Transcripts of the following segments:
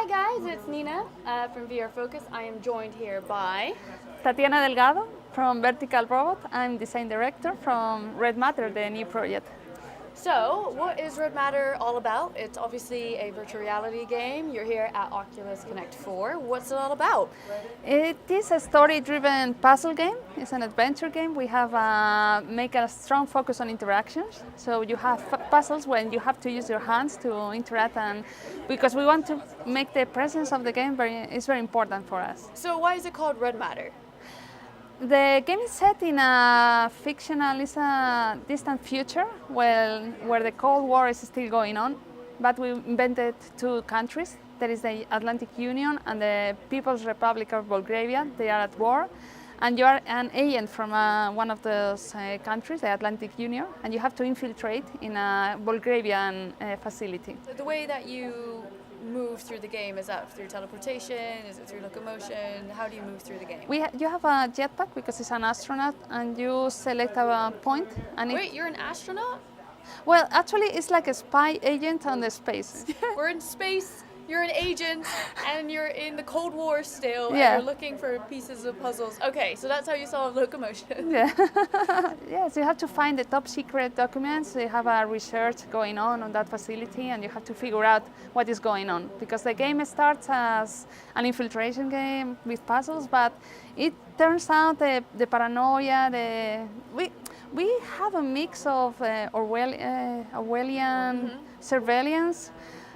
guys, it's Nina from VRFocus. I am joined here by Tatiana Delgado from Vertical Robot. I'm design director from Red Matter, the new project. So, what is Red Matter all about? It's obviously a virtual reality game. You're here at Oculus Connect 4. What's it all about? It is a story-driven puzzle game. It's an adventure game. We have make a strong focus on interactions. So you have puzzles when you have to use your hands to interact, and because we want to make the presence of the game is very important for us. So, why is it called Red Matter? The game is set in a fictional, it's a distant future where the Cold War is still going on, but we invented two countries. There is the Atlantic Union and the People's Republic of Bulgaria. They are at war, and you are an agent from one of those countries, the Atlantic Union, and you have to infiltrate in a Bulgarian facility. The way that you move through the game, is that through teleportation? Is it through locomotion? How do you move through the game? You have a jetpack because it's an astronaut, and you select a point. And wait, you're an astronaut? Well, actually, it's like a spy agent on the space. We're in space. You're an agent, and you're in the Cold War still, Yeah. and you're looking for pieces of puzzles. Okay, so that's how you solve locomotion. Yeah. Yes, you have to find the top secret documents. You have a research going on that facility, and you have to figure out what is going on. Because the game starts as an infiltration game with puzzles, but it turns out the paranoia, we have a mix of Orwellian surveillance.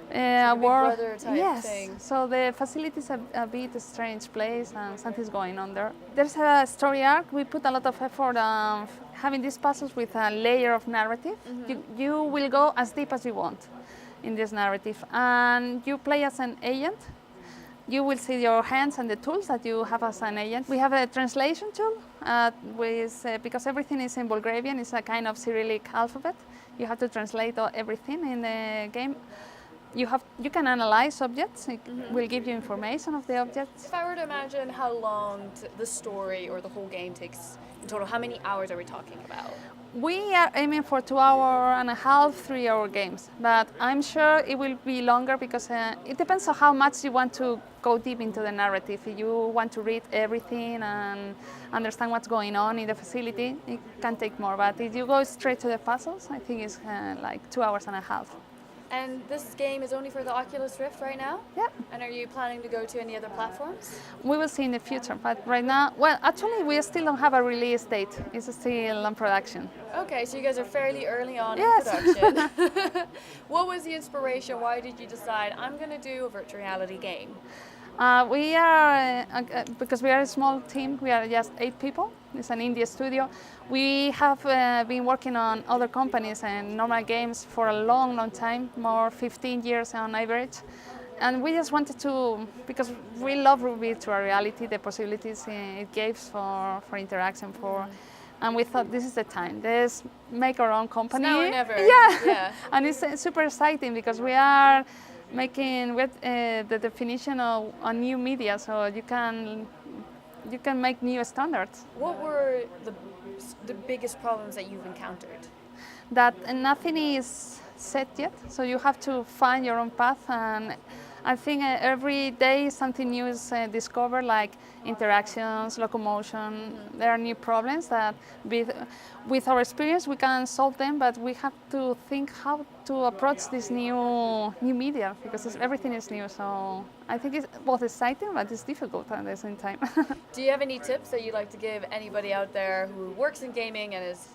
Big Brother type yes. thing. So the facility is a bit strange place, and something's going on there. There's a story arc. We put a lot of effort on having these puzzles with a layer of narrative. You will go as deep as you want in this narrative, and you play as an agent. You will see your hands and the tools that you have as an agent. We have a translation tool because everything is in Bulgarian. It's a kind of Cyrillic alphabet. You have to translate everything in the game. You can analyze objects. It will give you information of the objects. If I were to imagine how long the story or the whole game takes in total, how many hours are we talking about? We are aiming for 2.5 to 3 hour games, but I'm sure it will be longer because it depends on how much you want to go deep into the narrative. If you want to read everything and understand what's going on in the facility, it can take more. But if you go straight to the puzzles, I think it's like 2.5 hours. And this game is only for the Oculus Rift right now? Yeah. And are you planning to go to any other platforms? We will see in the future, but right now, well, actually, we still don't have a release date. It's still in production. Okay, so you guys are fairly early on Yes. in production. What was the inspiration? Why did you decide, I'm going to do a virtual reality game? We are, because we are a small team, we are just 8 people. It's an indie studio. We have been working on other companies and normal games for a long, long time, more 15 years on average. And we just wanted to, because we love virtual reality, the possibilities it gives for interaction, and we thought this is the time. Let's make our own company. It's now or never. Yeah. And it's super exciting because we are making the definition of a new media, so you can make new standards. What were the biggest problems that you've encountered? That nothing is set yet, so you have to find your own path, and I think every day something new is discovered, like interactions, locomotion. There are new problems that with our experience we can solve them, but we have to think how to approach this new media, because everything is new. So I think it's both exciting, but it's difficult at the same time. Do you have any tips that you'd like to give anybody out there who works in gaming and is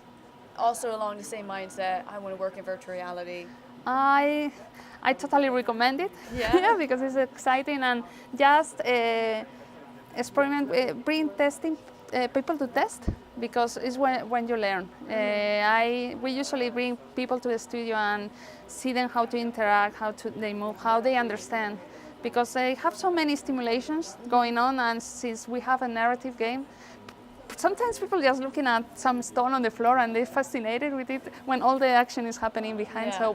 also along the same mindset, I want to work in virtual reality? I totally recommend it. Yeah. Because it's exciting, and just experiment, bring testing people to test, because it's when you learn. We usually bring people to the studio and see them how to interact, they move, how they understand, because they have so many stimulations going on, and since we have a narrative game, sometimes people just looking at some stone on the floor and they're fascinated with it when all the action is happening behind. Yeah. So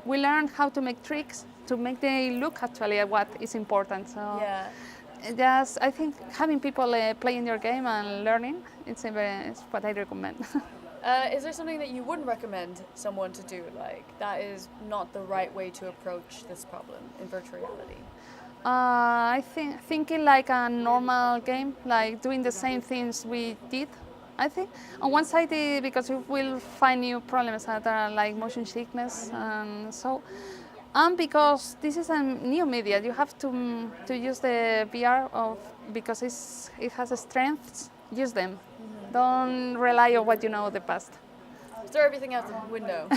we learn how to make tricks to make them look actually at what is important. So Yeah. I think having people playing your game and learning, it's what I recommend. Is there something that you wouldn't recommend someone to do? Like, that is not the right way to approach this problem in virtual reality? I thinking like a normal game, like doing the same things we did. I think on one side because you will find new problems that are like motion sickness and so, and because this is a new media, you have to use the VR because it has strengths. Use them. Don't rely on what you know the past. Throw everything out the window.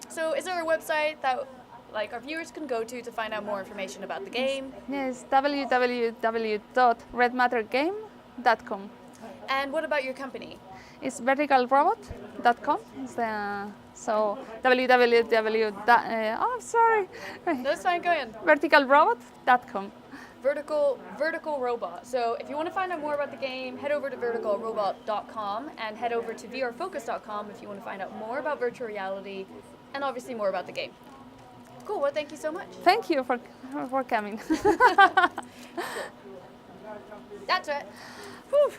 So is there a website that like our viewers can go to find out more information about the game? Yes, www.redmattergame.com. And what about your company? It's verticalrobot.com. So www. Oh, sorry. No, it's fine, go ahead. Verticalrobot.com. Vertical Robot. So if you want to find out more about the game, head over to verticalrobot.com and head over to VRFocus.com if you want to find out more about virtual reality and obviously more about the game. Cool, well thank you so much. Thank you for coming. That's it. Whew.